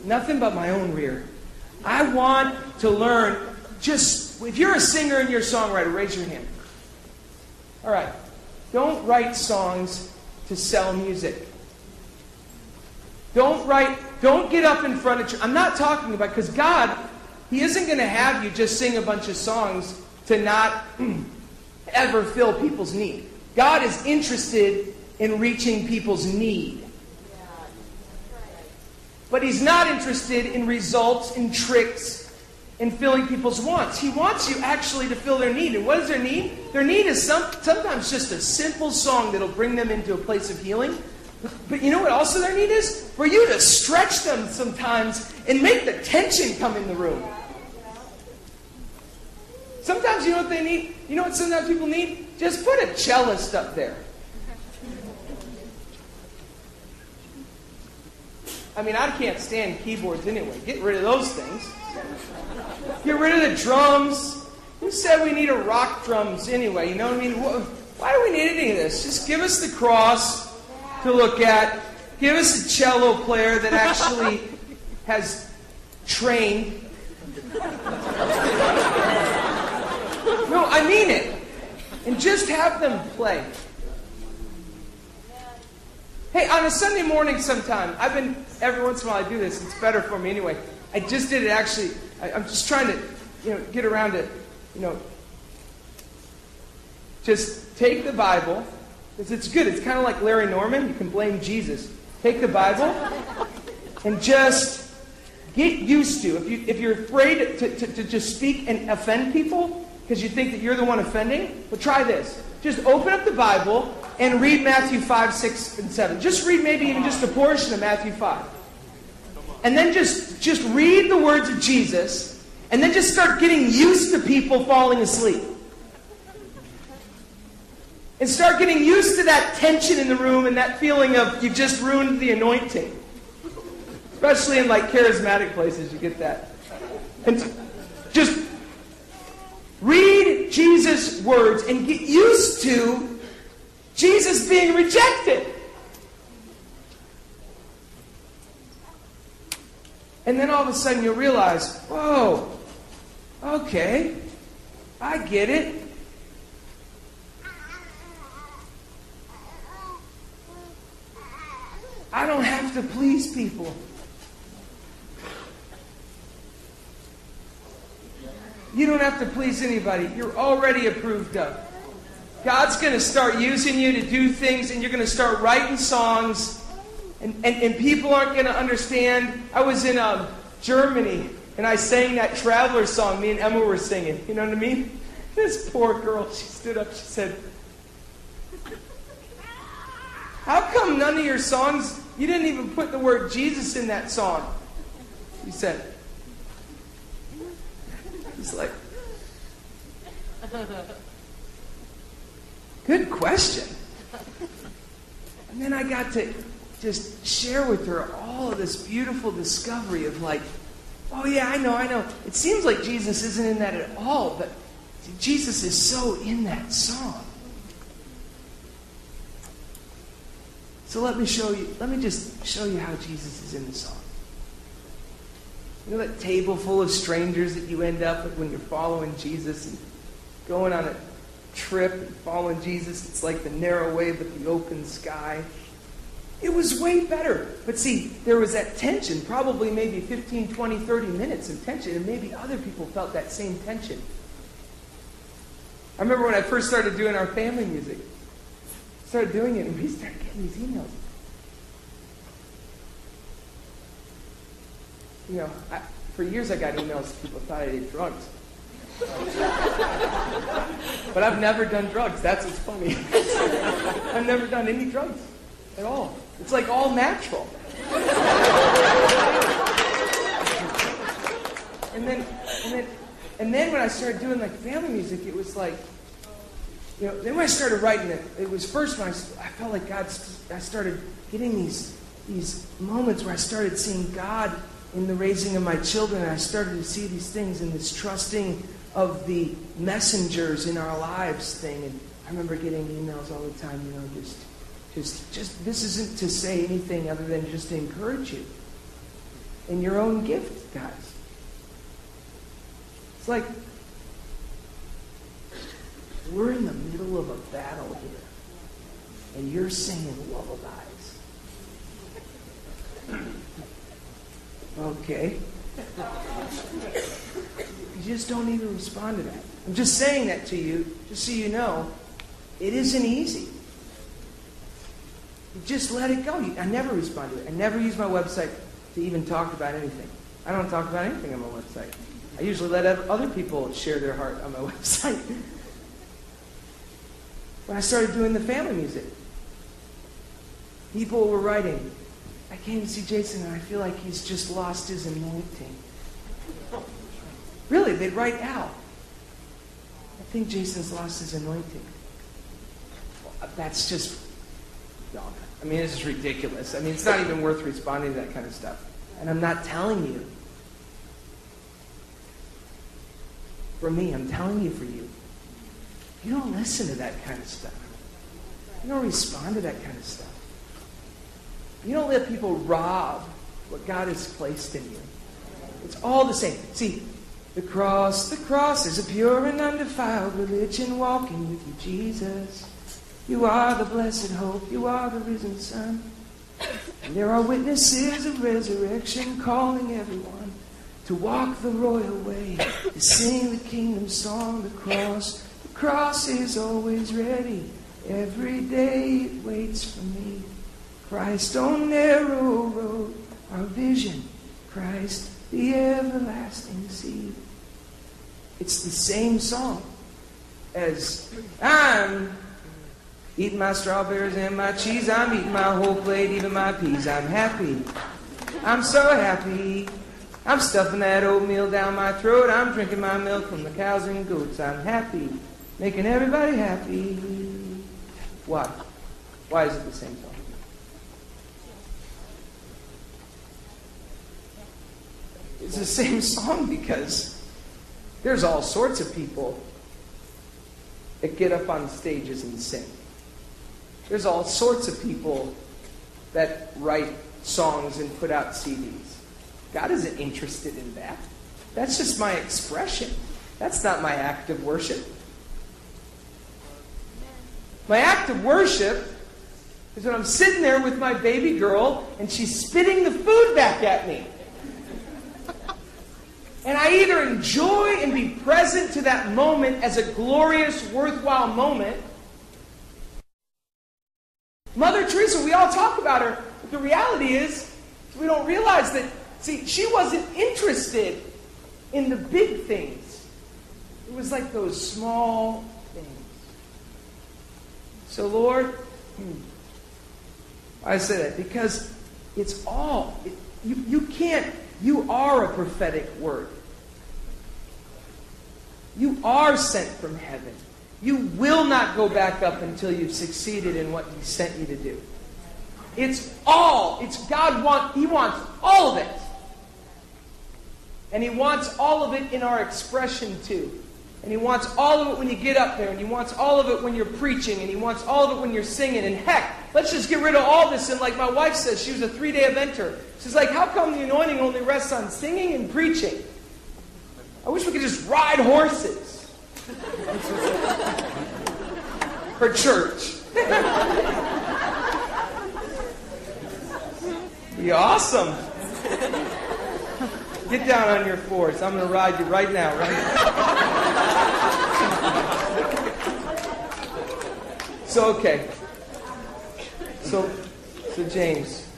Nothing but my own rear. I want to learn. Just, if you're a singer and you're a songwriter, raise your hand. All right. Don't write songs to sell music. Don't get up in front of church. I'm not talking about, because God, He isn't going to have you just sing a bunch of songs to not ever fill people's need. God is interested in reaching people's need. But He's not interested in results, in tricks, in filling people's wants. He wants you actually to fill their need. And what is their need? Their need is sometimes just a simple song that'll bring them into a place of healing. But you know what also their need is? For you to stretch them sometimes and make the tension come in the room. Sometimes you know what they need? You know what sometimes people need? Just put a cellist up there. I mean, I can't stand keyboards anyway. Get rid of those things. Get rid of the drums. Who said we need a rock drums anyway? You know what I mean? Why do we need any of this? Just give us the cross to look at. Give us a cello player that actually has trained. No, I mean it. And just have them play. Hey, on a Sunday morning sometime, every once in a while I do this. It's better for me anyway. I just did it actually. I'm just trying to, get around to, just take the Bible, because it's good. It's kind of like Larry Norman. You can blame Jesus. Take the Bible and just get used to. If you're afraid to just speak and offend people because you think that you're the one offending, well, try this. Just open up the Bible and read Matthew 5, 6, and 7. Just read maybe even just a portion of Matthew 5. And then just read the words of Jesus, and then just start getting used to people falling asleep. And start getting used to that tension in the room and that feeling of you've just ruined the anointing. Especially in like charismatic places, you get that. And just read Jesus' words and get used to Jesus being rejected. And then all of a sudden you'll realize, whoa, okay, I get it. I don't have to please people. You don't have to please anybody. You're already approved of. God's going to start using you to do things, and you're going to start writing songs, and people aren't going to understand. I was in Germany, and I sang that Traveler song me and Emma were singing. You know what I mean? This poor girl, she stood up, she said, how come none of your songs, you didn't even put the word Jesus in that song? She said, it's like, good question. And then I got to just share with her all of this beautiful discovery of like, oh yeah, I know. It seems like Jesus isn't in that at all, but Jesus is so in that song. So let me just show you how Jesus is in the song. You know that table full of strangers that you end up with when you're following Jesus and going on a trip and following Jesus? It's like the narrow way but the open sky. It was way better. But see, there was that tension, probably maybe 15, 20, 30 minutes of tension, and maybe other people felt that same tension. I remember when I first started doing our family music. Started doing it, and we started getting these emails. You know, for years I got emails people thought I did drugs. But I've never done drugs. That's what's funny. I've never done any drugs at all. It's like all natural. And then when I started doing like family music, it was like, you know, then when I started writing it was first when I felt like I started getting these moments where I started seeing God in the raising of my children, and I started to see these things and this trusting of the messengers in our lives thing. And I remember getting emails all the time, you know, just this isn't to say anything other than just to encourage you. in your own gift, guys. It's like we're in the middle of a battle here, and you're singing lullabies. Okay. You just don't even respond to that. I'm just saying that to you, just so you know, it isn't easy. You just let it go. I never respond to it. I never use my website to even talk about anything. I don't talk about anything on my website. I usually let other people share their heart on my website. When I started doing the family music, people were writing, I came to see Jason and I feel like he's just lost his anointing. Really, they'd write out, I think Jason's lost his anointing. Well, that's just, no, I mean, this is ridiculous. I mean, it's not even worth responding to that kind of stuff. And I'm not telling you. For me, I'm telling you for you. You don't listen to that kind of stuff. You don't respond to that kind of stuff. You don't let people rob what God has placed in you. It's all the same. See, the cross is a pure and undefiled religion walking with you, Jesus. You are the blessed hope. You are the risen Son. And there are witnesses of resurrection calling everyone to walk the royal way, to sing the kingdom song. The cross is always ready. Every day it waits for me. Christ on narrow road, our vision. Christ, the everlasting seed. It's the same song as I'm eating my strawberries and my cheese. I'm eating my whole plate, even my peas. I'm happy. I'm so happy. I'm stuffing that oatmeal down my throat. I'm drinking my milk from the cows and goats. I'm happy. Making everybody happy. Why? Why is it the same song? It's the same song because there's all sorts of people that get up on stages and sing. There's all sorts of people that write songs and put out CDs. God isn't interested in that. That's just my expression. That's not my act of worship. My act of worship is when I'm sitting there with my baby girl and she's spitting the food back at me. And I either enjoy and be present to that moment as a glorious, worthwhile moment. Mother Teresa, we all talk about her, but the reality is we don't realize that, see, she wasn't interested in the big things. It was like those small things. So, Lord, I say that because it's all, you can't, you are a prophetic word. You are sent from heaven. You will not go back up until you've succeeded in what He sent you to do. It's God He wants all of it. And He wants all of it in our expression too. And He wants all of it when you get up there. And He wants all of it when you're preaching. And He wants all of it when you're singing. And heck, let's just get rid of all this. And like my wife says, she was a 3-day eventer. She's like, how come the anointing only rests on singing and preaching? I wish we could just ride horses. Her church. Be awesome. Get down on your fours. I'm going to ride you right now. So, okay. So James.